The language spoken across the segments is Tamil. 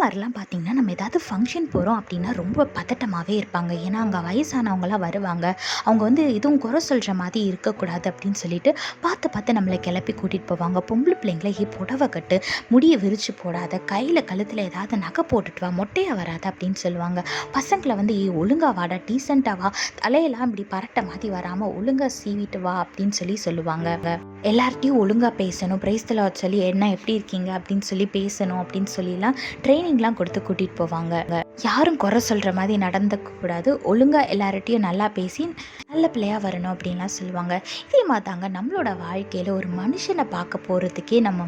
தாய்மாரெலாம் பார்த்திங்கன்னா, நம்ம ஏதாவது ஃபங்க்ஷன் போகிறோம் அப்படின்னா ரொம்ப பதட்டமாகவே இருப்பாங்க. ஏன்னா அங்கே வயசானவங்களாம் வருவாங்க. அவங்க எதுவும் குறை சொல்கிற மாதிரி இருக்கக்கூடாது அப்படின்னு சொல்லிட்டு பார்த்து பார்த்து நம்மளை கிளப்பி கூட்டிகிட்டு போவாங்க. பொம்பளை பிள்ளைங்கள புடவை கட்டு, முடியை விரித்து போடாத, கையில் கழுத்தில் ஏதாவது நகை போட்டுட்டு வா, மொட்டையாக வராத அப்படின்னு சொல்லுவாங்க. பசங்களை ஒழுங்கா வாடா, டீசெண்டாக வா, தலையெல்லாம் இப்படி பரட்ட மாதிரி வராமல் ஒழுங்காக சீவிட்டு வா அப்படின்னு சொல்லுவாங்க. எல்லார்ட்டையும் ஒழுங்காக பேசணும், பிரைஸ் தி லார்ட் சொல்லி என்ன எப்படி இருக்கீங்க அப்படின்னு சொல்லி பேசணும் அப்படின்னு சொல்லிலாம் ட்ரைனிங்லாம் கொடுத்து கூட்டிகிட்டு போவாங்க. யாரும் குறை சொல்கிற மாதிரி நடந்துக்கூடாது, ஒழுங்காக எல்லார்ட்டையும் நல்லா பேசி நல்ல பிள்ளையாக வரணும் அப்படின்லாம் சொல்லுவாங்க. இதே மாதிரி தாங்க நம்மளோட வாழ்க்கையில் ஒரு மனுஷனை பார்க்க போகிறதுக்கே நம்ம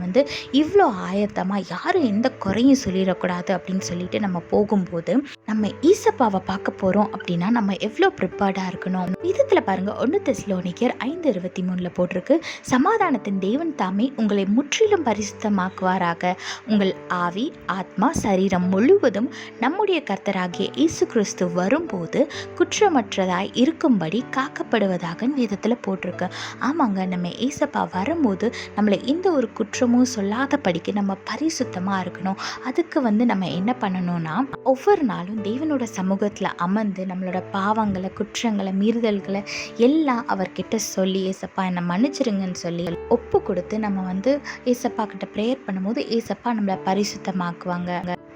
இவ்வளோ ஆயத்தமாக யாரும் எந்த குறையும் சொல்லிடக்கூடாது அப்படின்னு சொல்லிட்டு நம்ம போகும்போது நம்ம ஈசப்பாவை பார்க்க போகிறோம் அப்படின்னா நம்ம எவ்வளோ ப்ரிப்பேர்டாக இருக்கணும். விதத்தில் பாருங்கள், 1 தெசலோனிக்கர் 5:23 போட்டிருக்கு, சமாதானத்தின் தேவன் தாமே உங்களை முற்றிலும் பரிசுத்தமாக்குவாராக, உங்கள் ஆவி, ஆத்மா, சரீரம் முழுவதும் நம்முடைய கர்த்தராகிய இயேசு கிறிஸ்து வரும்போது குற்றமற்றதாய் இருக்கும்படி காக்கப்படுவதாக வேதத்தில் போட்டிருக்கு. ஆமாங்க, நம்ம ஏசப்பா வரும்போது நம்மளை எந்த ஒரு குற்றமும் சொல்லாதபடிக்கு நம்ம பரிசுத்தமாக இருக்கணும். அதுக்கு நம்ம என்ன பண்ணணும்னா, ஒவ்வொரு நாளும் தேவனோட சமூகத்தில் அமர்ந்து நம்மளோட பாவங்களை, குற்றங்களை, மீறுதல்களை எல்லாம் அவர்கிட்ட சொல்லி ஏசப்பா என்னை மன்னிச்சிருங்கன்னு சொல்லி ஒப்பு கொடுத்து நம்ம ஏசப்பா கிட்ட ப்ரேயர் பண்ணும்போது ஏசப்பா நம்மளை பரிசுத்தமாக்குவாங்க.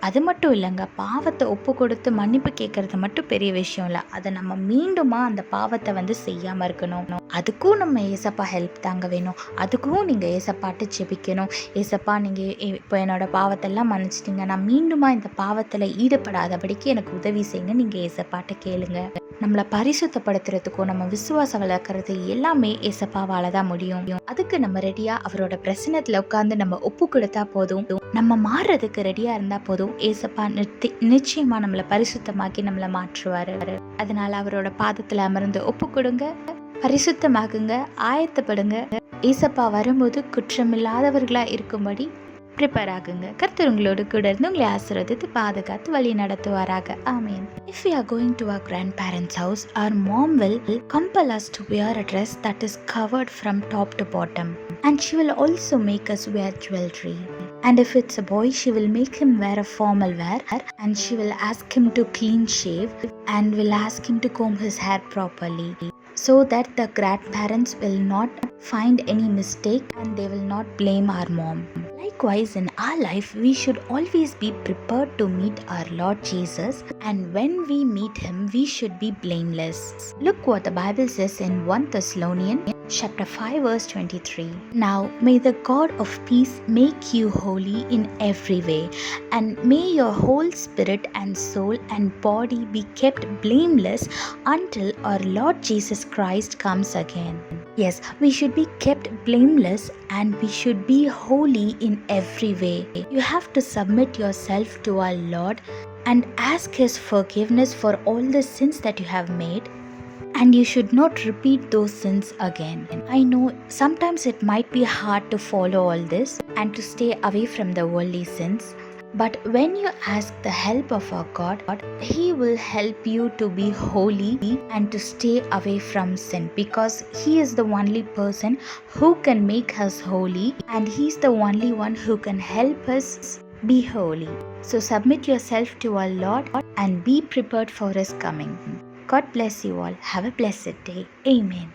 அது மட்டும் இல்லைங்க, பாவத்தை ஒப்பு கொடுத்து மன்னிப்பு கேட்கறது மட்டும் பெரிய விஷயம் இல்லை, அதை நம்ம மீண்டுமா அந்த பாவத்தை செய்யாமல் இருக்கணும். அதுக்கும் நம்ம ஏசப்பா ஹெல்ப் தாங்க வேணும். அதுக்கும் நீங்கள் ஏசப்பாட்டு ஜெபிக்கணும். ஏசப்பா, நீங்கள் இப்போ என்னோட பாவத்தெல்லாம் மன்னிச்சிட்டிங்க, நான் மீண்டுமா இந்த பாவத்தில் ஈடுபடாதபடிக்கு எனக்கு உதவி செய்யுங்க, நீங்கள் ஏசப்பாட்ட கேளுங்க. நம்மளை பரிசுத்தப்படுத்துறதுக்கும் நம்ம விசுவாசம் வளர்க்குறது எல்லாமே ஏசப்பாவால் தான் முடியும். அதுக்கு நம்ம ரெடியாக அவரோட பிரசனத்தில் உட்காந்து நம்ம ஒப்பு கொடுத்தா போதும், நம்ம மாறுறதுக்கு ரெடியாக இருந்தால் போதும், ஏசப்பா நிச்சயமாக நம்மளை பரிசுத்தமாக்கி நம்மளை மாற்றுவார். அதனால் அவரோட பாதத்தில் அமர்ந்து ஒப்பு கொடுங்க, பரிசுத்தமாகுங்க, ஆயத்தப்படுங்க. ஏசப்பா வரும்போது குற்றமில்லாதவர்களாக இருக்கும்படி ப்ரிப்பேர் ஆகுங்க. கர்த்தர் உங்களோடு கூட இருந்து உங்களை ஆசீர்வதித்து பாதுகாத்து வழி நடத்துவாராக. ஆமென். If we are going to our grandparents' house, our mom will compel us to wear a dress that is covered from top to bottom, and she will also make us wear jewelry. And if it's a boy, she will make him wear a formal wear, and she will ask him to clean shave and will ask him to comb his hair properly, so that the grandparents will not find any mistake and they will not blame our mom. Likewise, in our life, we should always be prepared to meet our Lord Jesus, and when we meet him, we should be blameless. Look what the Bible says in 1 Thessalonians chapter 5 verse 23. Now may the God of peace make you holy in every way, and may your whole spirit and soul and body be kept blameless until our Lord Jesus Christ comes again. Yes, we should be kept blameless and we should be holy in every way. You have to submit yourself to our Lord and ask his forgiveness for all the sins that you have made, and you should not repeat those sins again. I know sometimes it might be hard to follow all this and to stay away from the worldly sins, but when you ask the help of our God, he will help you to be holy and to stay away from sin, because he is the only person who can make us holy, and he's the only one who can help us be holy. So submit yourself to our Lord and be prepared for his coming. God bless you all. Have a blessed day. Amen.